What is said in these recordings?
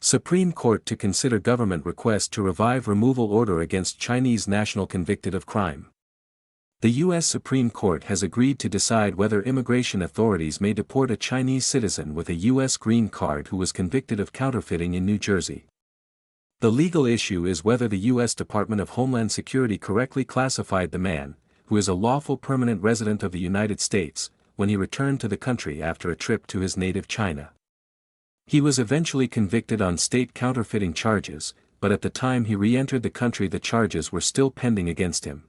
Supreme Court to consider government request to revive removal order against Chinese national convicted of crime. The U.S. Supreme Court has agreed to decide whether immigration authorities may deport a Chinese citizen with a U.S. green card who was convicted of counterfeiting in New Jersey. The legal issue is whether the U.S. Department of Homeland Security correctly classified the man, who is a lawful permanent resident of the United States, when he returned to the country after a trip to his native China. He was eventually convicted on state counterfeiting charges, but at the time he re-entered the country the charges were still pending against him.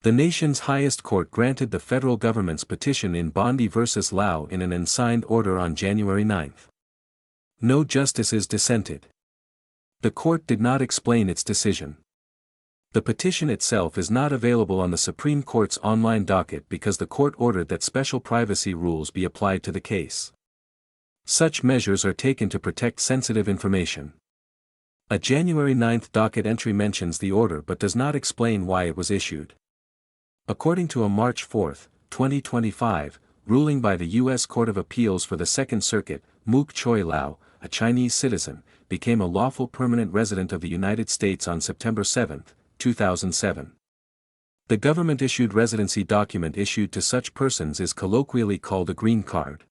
The nation's highest court granted the federal government's petition in Bondi v. Lau in an unsigned order on January 9. No justices dissented. The court did not explain its decision. The petition itself is not available on the Supreme Court's online docket because the court ordered that special privacy rules be applied to the case. Such measures are taken to protect sensitive information. A January 9 docket entry mentions the order but does not explain why it was issued. According to a March 4, 2025, ruling by the U.S. Court of Appeals for the Second Circuit, Mook Choi Lau, a Chinese citizen, became a lawful permanent resident of the United States on September 7, 2007. The government-issued residency document issued to such persons is colloquially called a green card.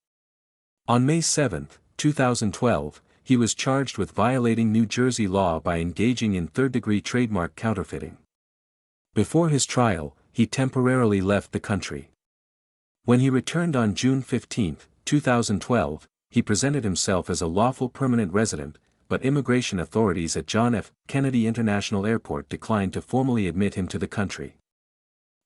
On May 7, 2012, he was charged with violating New Jersey law by engaging in third-degree trademark counterfeiting. Before his trial, he temporarily left the country. When he returned on June 15, 2012, he presented himself as a lawful permanent resident, but immigration authorities at John F. Kennedy International Airport declined to formally admit him to the country.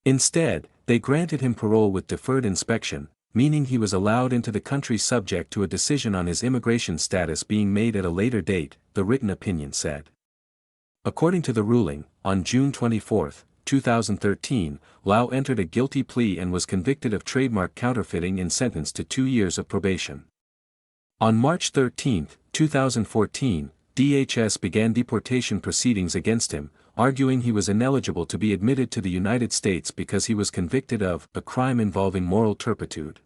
Instead, they granted him parole with deferred inspection, meaning he was allowed into the country subject to a decision on his immigration status being made at a later date, the written opinion said. According to the ruling, on June 24, 2013, Lau entered a guilty plea and was convicted of trademark counterfeiting and sentenced to 2 years of probation. On March 13, 2014, DHS began deportation proceedings against him, arguing he was ineligible to be admitted to the United States because he was convicted of a crime involving moral turpitude.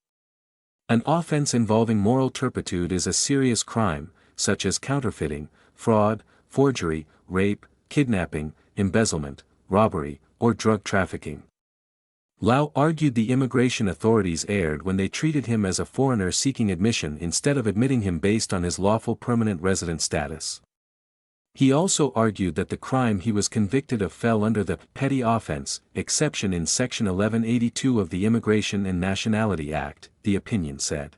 An offense involving moral turpitude is a serious crime, such as counterfeiting, fraud, forgery, rape, kidnapping, embezzlement, robbery, or drug trafficking. Lau argued the immigration authorities erred when they treated him as a foreigner seeking admission instead of admitting him based on his lawful permanent resident status. He also argued that the crime he was convicted of fell under the petty offense exception in Section 1182 of the Immigration and Nationality Act, the opinion said.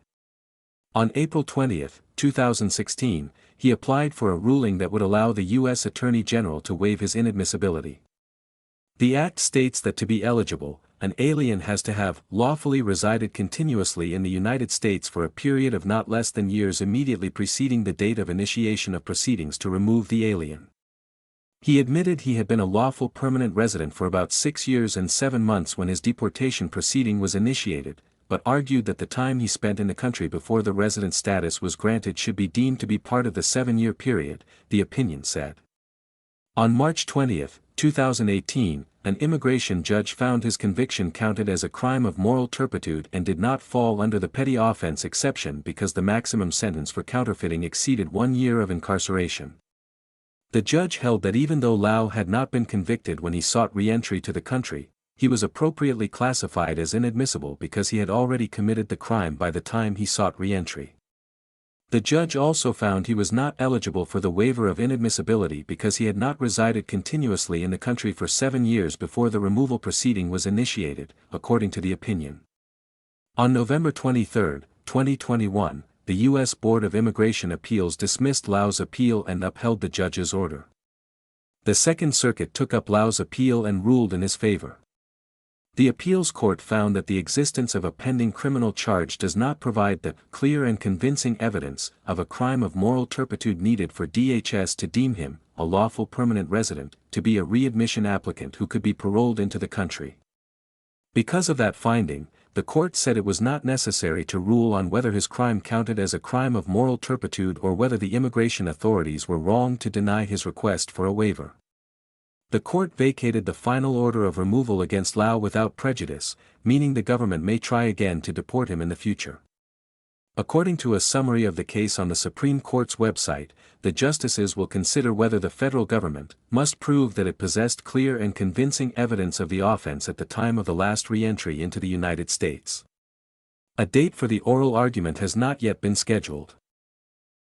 On April 20, 2016, he applied for a ruling that would allow the U.S. Attorney General to waive his inadmissibility. The Act states that to be eligible, an alien has to have lawfully resided continuously in the United States for a period of not less than years immediately preceding the date of initiation of proceedings to remove the alien. He admitted he had been a lawful permanent resident for about 6 years and 7 months when his deportation proceeding was initiated, but argued that the time he spent in the country before the resident status was granted should be deemed to be part of the 7-year period, the opinion said. On March 20, 2018, an immigration judge found his conviction counted as a crime of moral turpitude and did not fall under the petty offense exception because the maximum sentence for counterfeiting exceeded 1 year of incarceration. The judge held that even though Lau had not been convicted when he sought re-entry to the country, he was appropriately classified as inadmissible because he had already committed the crime by the time he sought re-entry. The judge also found he was not eligible for the waiver of inadmissibility because he had not resided continuously in the country for 7 years before the removal proceeding was initiated, according to the opinion. On November 23, 2021, the U.S. Board of Immigration Appeals dismissed Lau's appeal and upheld the judge's order. The Second Circuit took up Lau's appeal and ruled in his favor. The appeals court found that the existence of a pending criminal charge does not provide the clear and convincing evidence of a crime of moral turpitude needed for DHS to deem him, a lawful permanent resident, to be a readmission applicant who could be paroled into the country. Because of that finding, the court said it was not necessary to rule on whether his crime counted as a crime of moral turpitude or whether the immigration authorities were wrong to deny his request for a waiver. The court vacated the final order of removal against Lau without prejudice, meaning the government may try again to deport him in the future. According to a summary of the case on the Supreme Court's website, the justices will consider whether the federal government must prove that it possessed clear and convincing evidence of the offense at the time of the last re-entry into the United States. A date for the oral argument has not yet been scheduled.